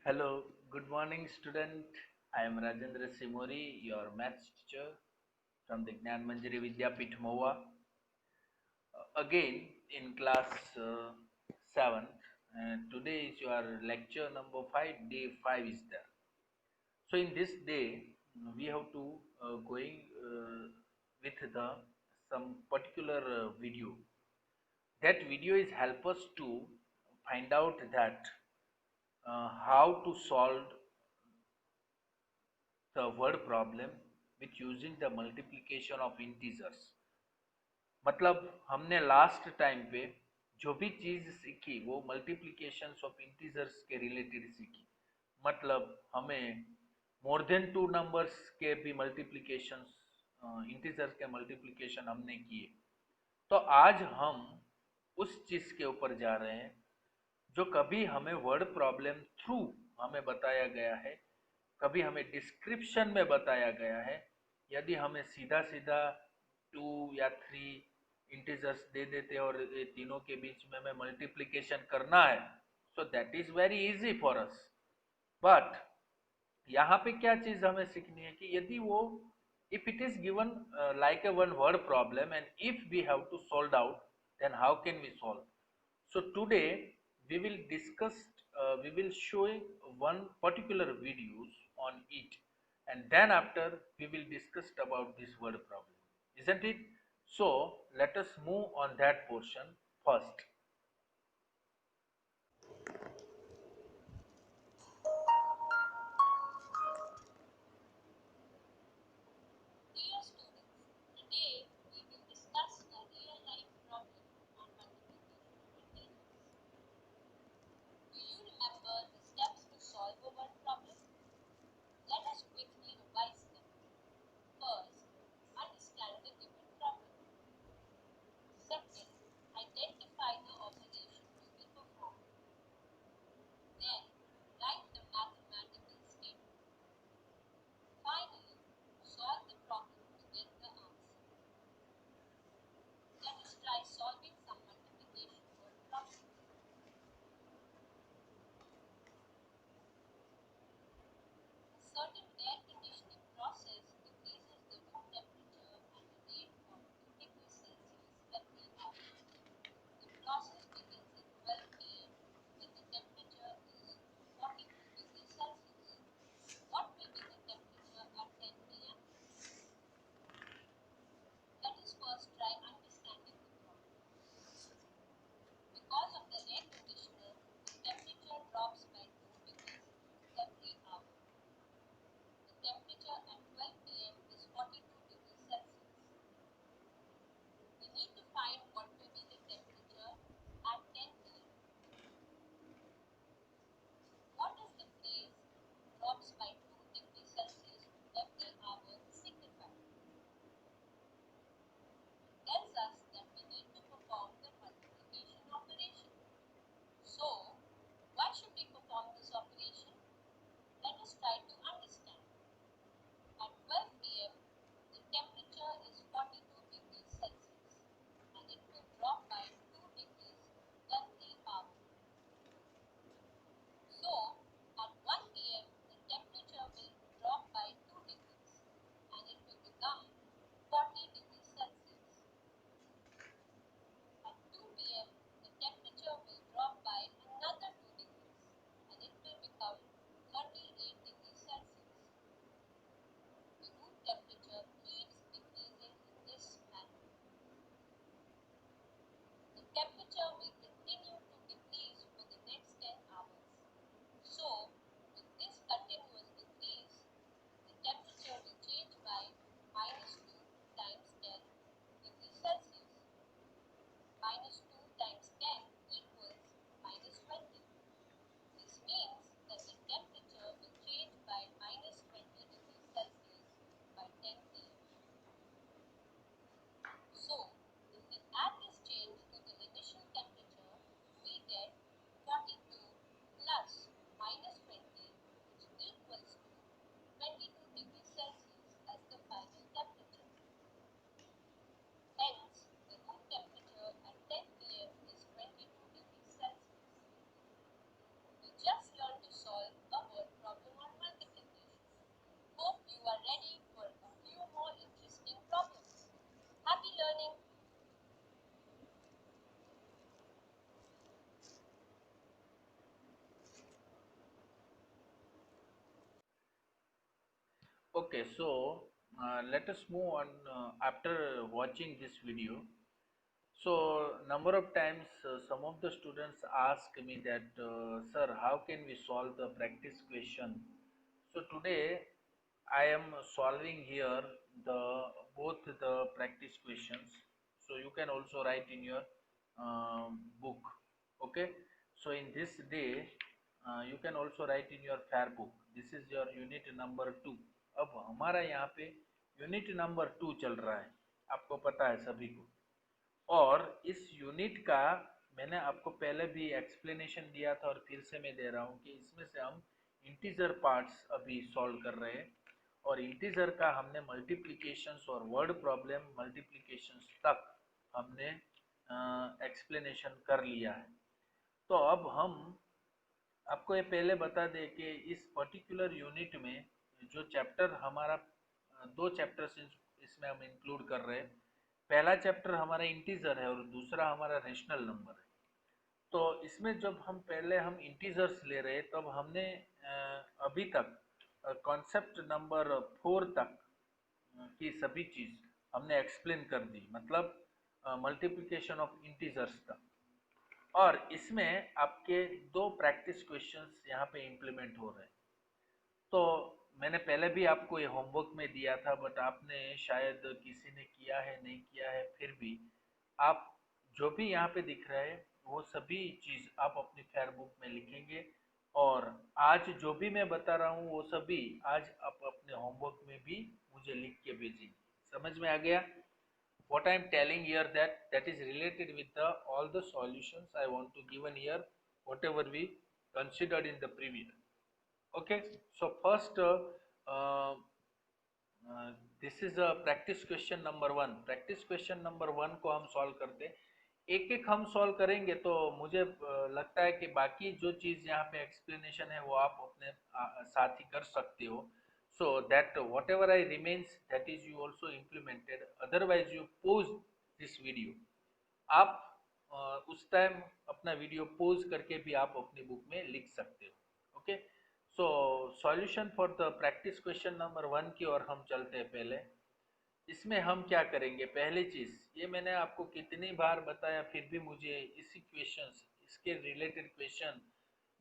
Hello, good morning, student. I am Rajendra Simori, your maths teacher from the Gnan Manjari Vidyapith Moa. Again in class 7, and today is your lecture number 5, day 5 is there. So in this day, we have to going with the some particular video. That video is help us to find out that how to solve the word problem with using the multiplication of integers. मतलब हमने last time पे जो भी चीज सीखी वो multiplications of integers के related सीखी. मतलब हमें मोर देन टू नंबर्स के भी मल्टीप्लिकेशंस, इंटीजर्स के मल्टीप्लिकेशन हमने किए. तो आज हम उस चीज के ऊपर जा रहे हैं जो कभी हमें वर्ड प्रॉब्लम थ्रू हमें बताया गया है, कभी हमें डिस्क्रिप्शन में बताया गया है. यदि हमें सीधा सीधा 2 या 3 इंटीजर्स दे देते और ये तीनों के बीच में हमें मल्टीप्लिकेशन करना है, so that is very easy for us. But यहाँ पे क्या चीज हमें सीखनी है कि यदि वो if it is given like a one word problem and if we have to solve out, then how can we solve? So today we will discuss, we will show one particular videos on it, and then after we will discuss about this word problem, isn't it? So let us move on that portion first. Dear students, today we will discuss a real life problem on multiplication of integers. Do you remember the steps to solve a word problem? Let us quickly revise them. First, understand the given problem. Second, identify the Okay, so let us move on after watching this video. So, number of times some of the students ask me that, sir, how can we solve the practice question? So today I am solving here the both the practice questions. So you can also write in your book. Okay. So in this day, you can also write in your fair book. This is your unit number 2. अब हमारा यहाँ पे unit number 2 चल रहा है, आपको पता है सभी को। और इस यूनिट का मैंने आपको पहले भी एक्सप्लेनेशन दिया था और फिर से मैं दे रहा हूँ कि इसमें से हम इंटीजर पार्ट्स अभी सॉल्व कर रहे हैं। और इंटीजर का हमने मल्टीप्लिकेशंस और वर्ड प्रॉब्लम मल्टीप्लिकेशंस तक हमने एक्सप्लेनेशन कर लिया है। तो अब हम आपको ये पहले बता दें कि इस पर्टिकुलर यूनिट में जो चैप्टर हमारा दो चैप्टर्स इसमें हम इंक्लूड कर रहे हैं। पहला चैप्टर हमारा इंटीजर है और दूसरा हमारा रेशनल नंबर है। तो इसमें जब हम इंटीजर्स ले रहे हैं तब हमने अभी तक कॉन्सेप्ट नंबर 4 तक की सभी चीज हमने एक्सप्लेन कर दी, मतलब मल्टीप्लिकेशन ऑफ इंटीजर्स तक। और इसमें आपके दो प्रैक्टिस क्वेश्चंस यहाँ पे इम्प्लीमेंट हो रहे हैं। तो मैंने पहले भी आपको ये होमवर्क में दिया था, बट आपने शायद किसी ने किया है नहीं किया है, फिर भी आप जो भी यहाँ पे दिख रहा है वो सभी चीज़ आप अपनी फेयर बुक में लिखेंगे। और आज जो भी मैं बता रहा हूँ वो सभी आज आप अपने होमवर्क में भी मुझे लिख के भेजेंगे। समझ में आ गया? What I am telling here, that is related with the all the solutions I want to given here, whatever we considered in the previous. Okay, so first this is a practice question number 1. practice question number 1 को हम solve करते हैं, एक एक हम solve करेंगे। तो मुझे लगता है कि बाकी जो चीज़ यहाँ पे एक्सप्लेनेशन है वो आप अपने साथ ही कर सकते हो। so that whatever I remains, that is you also implemented, otherwise you pause this video। आप उस टाइम अपना वीडियो पॉज करके भी आप अपनी बुक में लिख सकते हो। Okay, so solution for the practice question number 1 की ओर हम चलते हैं। पहले इसमें हम क्या करेंगे, पहली चीज ये मैंने आपको कितनी बार बताया, फिर भी मुझे इसी क्वेश्चंस, इसके रिलेटेड क्वेश्चन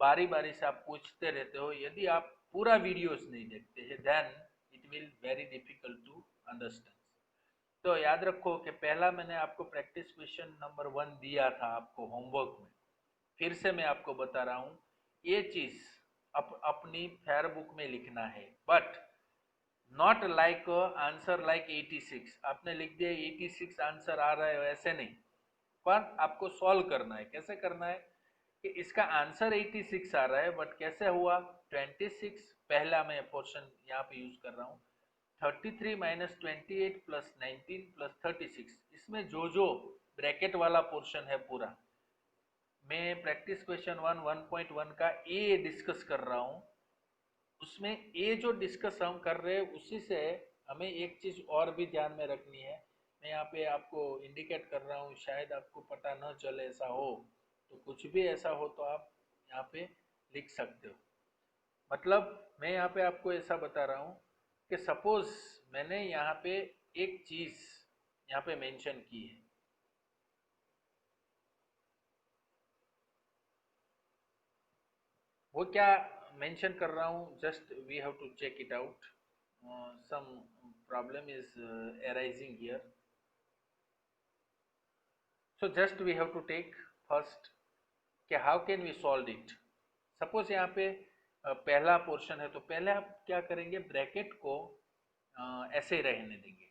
बारी बारी से आप पूछते रहते हो। यदि आप पूरा वीडियोस नहीं देखते हैं then it will very difficult to understand. तो याद रखो कि पहला मैंने आपको प्रैक्टिस क्वेश्चन नंबर 1 दिया था आपको होमवर्क में, फिर से मैं आपको बता रहा हूँ ये चीज अपनी फेयर बुक में लिखना है, but not like answer like 86 आपने लिख दिया 86 आंसर आ रहा है ऐसे नहीं, पर आपको सॉल्व करना है। कैसे करना है कि इसका आंसर 86 आ रहा है बट कैसे हुआ, 26 पहला मैं पोर्शन यहाँ पे यूज कर रहा हूँ, 33 माइनस 28 प्लस 19 प्लस 36, इसमें जो जो ब्रैकेट वाला पोर्शन है पूरा, मैं प्रैक्टिस क्वेश्चन 1.1 का ए डिस्कस कर रहा हूँ, उसमें ए जो डिस्कस हम कर रहे हैं उसी से हमें एक चीज और भी ध्यान में रखनी है। मैं यहाँ पे आपको इंडिकेट कर रहा हूँ, शायद आपको पता न चले ऐसा हो, तो कुछ भी ऐसा हो तो आप यहाँ पे लिख सकते हो। मतलब मैं यहाँ पे आपको ऐसा बता रहा हूँ कि सपोज मैंने यहाँ पे एक चीज यहाँ पे मेंशन की है, वो क्या मेंशन कर रहा हूँ, just we have to check it out. Some problem is arising here, so just we have to take first कि how can we solve it। Suppose यहाँ पे पहला पोर्शन है, तो पहले आप क्या करेंगे, ब्रैकेट को ऐसे ही रहने देंगे।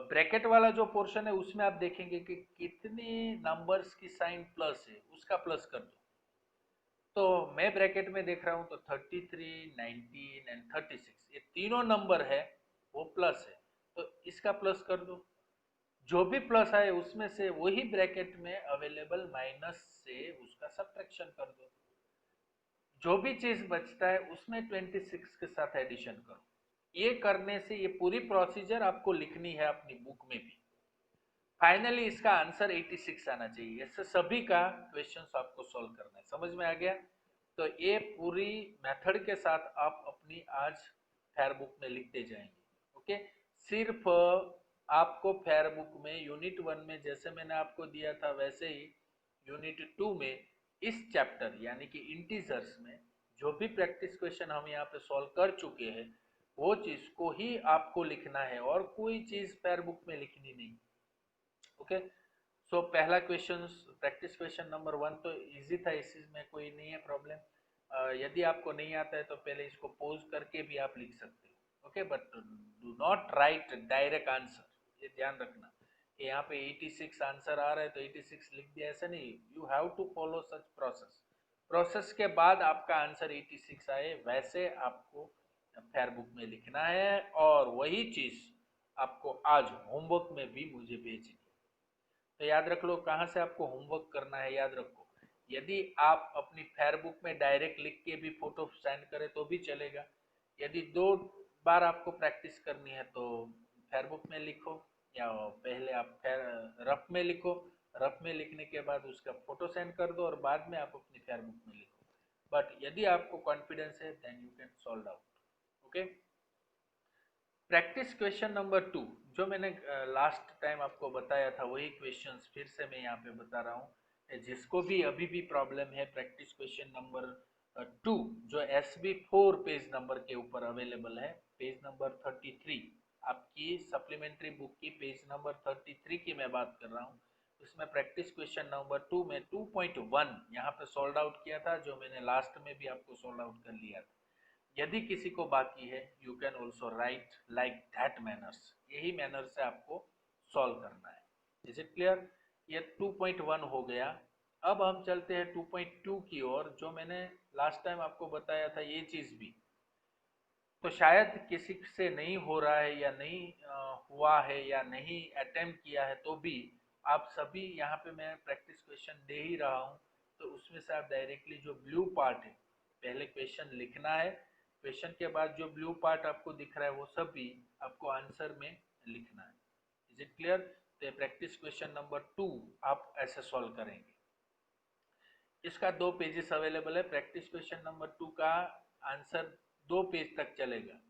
ब्रैकेट वाला जो पोर्शन है उसमें आप देखेंगे कि कितने नंबर्स की साइन प्लस है, उसका प्लस कर दो। तो मैं ब्रैकेट में देख रहा हूँ तो 33, 19 एंड 36 ये तीनों नंबर है वो प्लस है, तो इसका प्लस कर दो। जो भी प्लस आए उसमें से वही ब्रैकेट में अवेलेबल माइनस से उसका सब्ट्रैक्शन कर दो। जो भी चीज बचता है उसमें 26 के साथ एडिशन करो। ये करने से ये पूरी प्रोसीजर आपको लिखनी है अपनी बुक में भी। फाइनली इसका आंसर 86 आना चाहिए। ऐसे सभी का क्वेश्चंस आपको सॉल्व करना है। समझ में आ गया? तो ये पूरी मेथड के साथ आप अपनी आज फेयर बुक में लिखते जाएंगे। ओके, सिर्फ आपको फेयर बुक में यूनिट 1 में जैसे मैंने आपको दिया था वैसे ही यूनिट 2 में इस चैप्टर यानी कि इंटीजर्स में जो भी प्रैक्टिस क्वेश्चन हम यहाँ पे सॉल्व कर चुके हैं वो चीज को ही आपको लिखना है और कोई चीज फेयर बुक में लिखनी नहीं। ओके, सो पहला क्वेश्चन प्रैक्टिस क्वेश्चन नंबर 1 तो इजी था, इसमें कोई नहीं है प्रॉब्लम। यदि आपको नहीं आता है तो पहले इसको पोज करके भी आप लिख सकते हो। Okay, but do not right direct answer, ये ध्यान रखना कि यहाँ पे 86 आंसर आ रहा है तो 86 लिख दिया, ऐसा नहीं। You have to follow such process के बाद आपका आंसर 86 आए वैसे आपको फेयर बुक में लिखना है और वही चीज आपको आज होमवर्क में भी मुझे भेजनी। तो याद रख लो कहाँ से आपको होमवर्क करना है। याद रखो, यदि आप अपनी फेयर बुक में डायरेक्ट लिख के भी फोटो सेंड करें तो भी चलेगा। यदि 2 बार आपको प्रैक्टिस करनी है तो फेयर बुक में लिखो या पहले आप रफ में लिखो, रफ में लिखने के बाद उसका फोटो सेंड कर दो और बाद में आप अपनी फेयर बुक में लिखो। बट यदि आपको कॉन्फिडेंस है then you can solve out. Okay, practice question number 2 जो मैंने लास्ट टाइम आपको बताया था वही क्वेश्चंस फिर से मैं यहाँ पे बता रहा हूँ। जिसको भी अभी भी प्रॉब्लम है प्रैक्टिस क्वेश्चन नंबर 2 जो SB4 पेज नंबर के ऊपर अवेलेबल है, पेज नंबर 33 आपकी सप्लीमेंट्री बुक की पेज नंबर 33 की मैं बात कर रहा हूँ। इसमें प्रैक्टिस क्वेश्चन नंबर 2 में 2.1 यहाँ पे सोल्ड आउट किया था जो मैंने लास्ट में भी आपको सोल्ड आउट कर लिया था। यदि किसी को बाकी है you can also right like that manners, यही मैनर से आपको सॉल्व करना है। Is it clear? ये 2.1 हो गया। अब हम चलते हैं 2.2 की ओर जो मैंने लास्ट टाइम आपको बताया था ये चीज भी तो शायद किसी से नहीं हो रहा है या नहीं हुआ है या नहीं अटेम्प्ट किया है तो भी आप सभी यहाँ पे मैं प्रैक्टिस क्वेश्चन दे ही रहा हूँ तो उसमें से आप डायरेक्टली जो ब्लू पार्ट है पहले क्वेश्चन लिखना है, क्वेश्चन के बाद जो ब्लू पार्ट आपको दिख रहा है वो सभी आपको आंसर में लिखना है। Is it clear? तो प्रैक्टिस क्वेश्चन नंबर 2 आप ऐसे सॉल्व करेंगे। इसका 2 पेजेस अवेलेबल है। प्रैक्टिस क्वेश्चन नंबर 2 का आंसर 2 पेज तक चलेगा।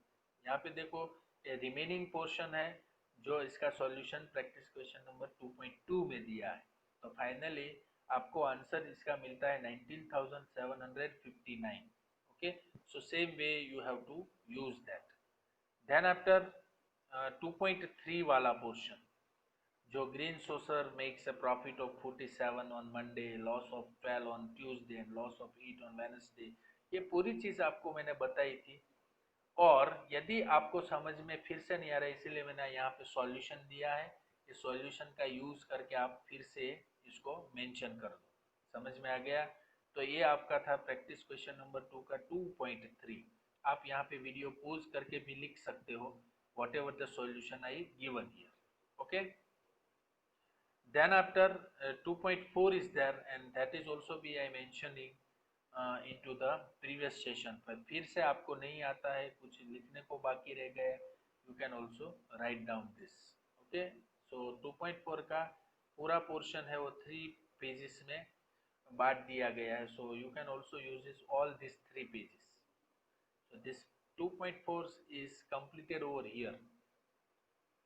यहाँ पे देखो ये रिमेनिंग पोर्शन है जो इसका सॉल्यूशन प्रैक्टिस क्वेश्चन नंबर 2.2 में दिया है। तो फाइनली आपको आंसर इसका मिलता है 19,759। Okay, so same way you have to use that. Then after 2.3 वाला पोर्शन जो green saucer makes a profit of 47 on Monday, loss of 12 on Tuesday and loss of 8 on Wednesday, ये पूरी चीज आपको मैंने बताई थी। और यदि आपको समझ में फिर से नहीं आ रहा है इसीलिए मैंने यहाँ पे सॉल्यूशन दिया है, इस सॉल्यूशन का यूज करके आप फिर से इसको मेंशन कर दो। समझ में आ गया? तो ये आपका था प्रैक्टिस क्वेश्चन नंबर 2 का 2.3। आप यहाँ पे वीडियो पॉज करके भी लिख सकते हो what ever the solution I given here. Okay, then after 2.4 is there and that is also be I mentioning into the previous session। पर फिर से आपको नहीं आता है, कुछ लिखने को बाकी रह गया, you can also write down this। okay, so 2.4 का पूरा पोर्शन है वो 3 पेजेस में बांट दिया गया है। so you can also use this all these 3 pages। so this 2.4 is completed over here।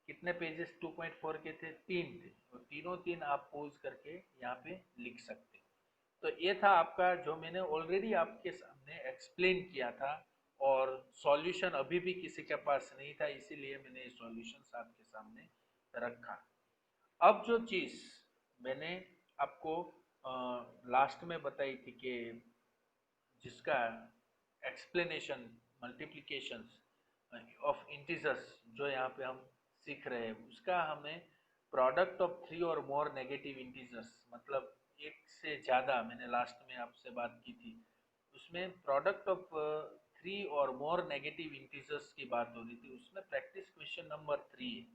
कितने पेजेस 2.4 के थे? 3 थे, तो तीनों 3 आप पोज करके यहाँ पे लिख सकते हो। तो ये था आपका जो मैंने ऑलरेडी आपके सामने एक्सप्लेन किया था और सॉल्यूशन अभी भी किसी के पास नहीं था इसीलिए मैंने ये सॉल्यूशन आपके सामने रखा। अब जो चीज मैंने आपको लास्ट में बताई थी कि जिसका एक्सप्लेनेशन मल्टीप्लिकेशन ऑफ इंटीजर्स जो यहाँ पे हम सीख रहे हैं उसका हमें प्रोडक्ट ऑफ 3 और मोर नेगेटिव इंटीजर्स मतलब एक से ज़्यादा, मैंने लास्ट में आपसे बात की थी उसमें प्रोडक्ट ऑफ 3 और मोर नेगेटिव इंटीजर्स की बात हो रही थी, उसमें प्रैक्टिस क्वेश्चन नंबर 3 है।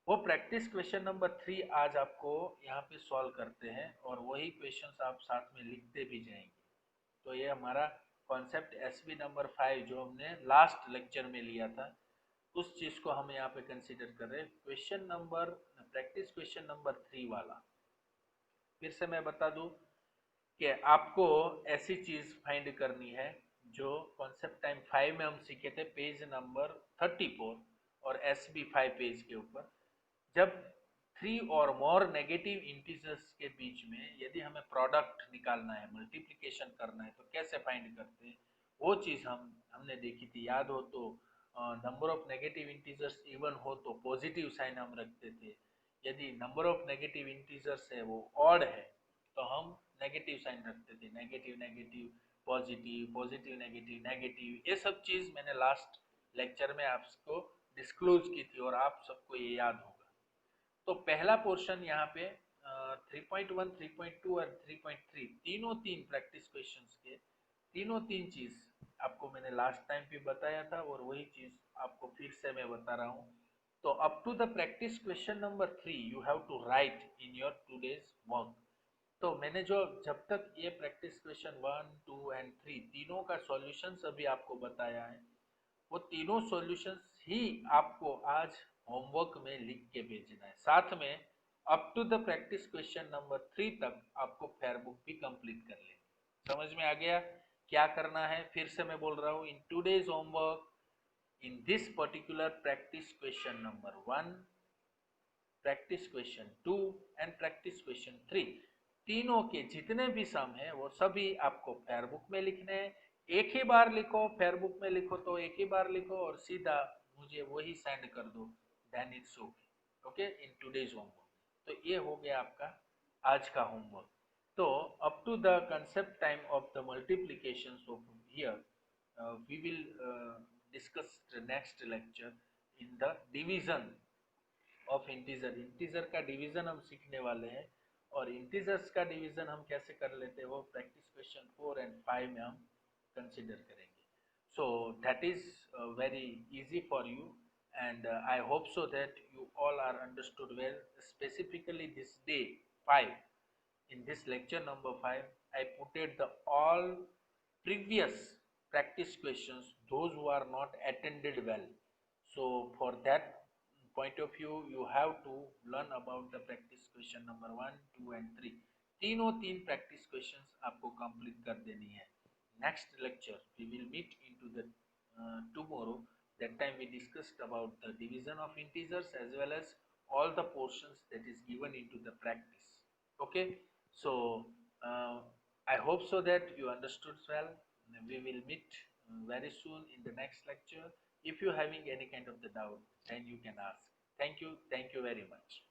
वो प्रैक्टिस क्वेश्चन नंबर 3 आज आपको यहाँ पे सॉल्व करते हैं और वही क्वेश्चंस आप साथ में लिखते भी जाएंगे। तो ये हमारा कॉन्सेप्ट एसबी नंबर 5 जो हमने लास्ट लेक्चर में लिया था उस चीज को हम यहाँ पे कंसीडर कर रहे हैं। Question number practice question number 3 वाला फिर से मैं बता दूं कि आपको ऐसी चीज फाइंड करनी है जो कॉन्सेप्ट टाइम 5 में हम सीखे थे पेज नंबर 34 और SB5 पेज के ऊपर, जब 3 और मोर नेगेटिव इंटीजर्स के बीच में यदि हमें प्रोडक्ट निकालना है, मल्टीप्लिकेशन करना है, तो कैसे फाइंड करते हैं, वो चीज़ हमने देखी थी। याद हो तो number of negative integers even हो तो पॉजिटिव साइन हम रखते थे, यदि नंबर ऑफ नेगेटिव इंटीजर्स है वो ऑड है तो हम नेगेटिव साइन रखते थे, negative negative positive, positive negative negative. ये सब चीज़ मैंने लास्ट लेक्चर में आपको डिस्क्लोज की थी और आप सबको ये याद होगा। तो पहला पोर्शन यहाँ पे 3.1, 3.2 और 3.3 तीनों तीन प्रैक्टिस क्वेश्चंस के तीनों तीन चीज आपको मैंने लास्ट टाइम भी बताया था और वही चीज आपको फिर से मैं बता रहा हूँ। तो up to the practice question number 3 you have to write in your today's work. तो मैंने जो जब तक ये प्रैक्टिस क्वेश्चन 1, 2 एंड 3 तीनों का सॉल्यूशंस अभी आपको बताया है, वो तीनों सॉल्यूशंस ही आपको आज होमवर्क में लिख के भेजना है। साथ में up to the practice question number 3 तक आपको फेयर बुक भी कंप्लीट कर लेनी। समझ में आ गया क्या करना है? फिर से मैं बोल रहा हूँ, इन today's homework, in this particular practice question number 1, practice question 2 and practice question 3, तीनों के जितने भी सम है वो सभी आपको फेयर बुक में लिखने हैं। एक ही बार लिखो, फेयर बुक में लिखो तो एक ही बार लिखो और सीधा मुझे वही सेंड कर दो, then it's okay. Okay, in today's homework. तो ये हो गया आपका आज का होमवर्क। तो up to the concept time of the multiplication of here we will discuss the next lecture in the division of integer. Integer का डिवीजन हम सीखने वाले हैं और इंटीजर्स का डिवीजन हम कैसे कर लेते हैं वो प्रैक्टिस क्वेश्चन 4 एंड 5 में हम कंसिडर करेंगे। So that is very easy for you and I hope so that you all are understood well, specifically this day 5. In this lecture number 5, I put the all previous practice questions, those who are not attended well. So for that point of view, you have to learn about the practice question number 1, 2 and 3. तीनों तीन practice questions आपको complete कर देनी है। Next lecture we will meet into the tomorrow. That time we discussed about the division of integers as well as all the portions that is given into the practice. Okay, so uh, I hope so that you understood well. We will meet very soon in the next lecture. If you having any kind of the doubt, then you can ask. Thank you very much.